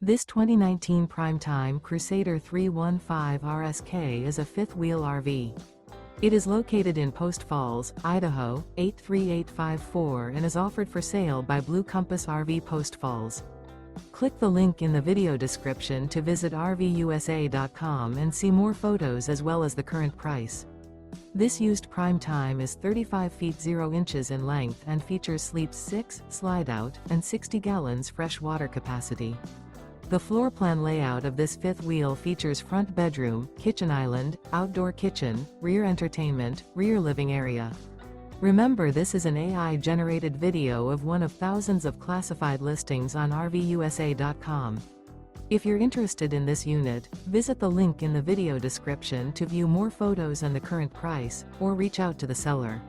This 2019 Prime Time Crusader 315 RSK is a fifth-wheel RV. It is located in Post Falls, Idaho, 83854 and is offered for sale by Blue Compass RV Post Falls. Click the link in the video description to visit RVUSA.com and see more photos as well as the current price. This used Prime Time is 35 feet 0 inches in length and features sleeps 6, slide-out, and 60 gallons fresh water capacity. The floor plan layout of this fifth wheel features front bedroom, kitchen island, outdoor kitchen, rear entertainment, rear living area. Remember, this is an AI-generated video of one of thousands of classified listings on RVUSA.com. If you're interested in this unit, visit the link in the video description to view more photos and the current price, or reach out to the seller.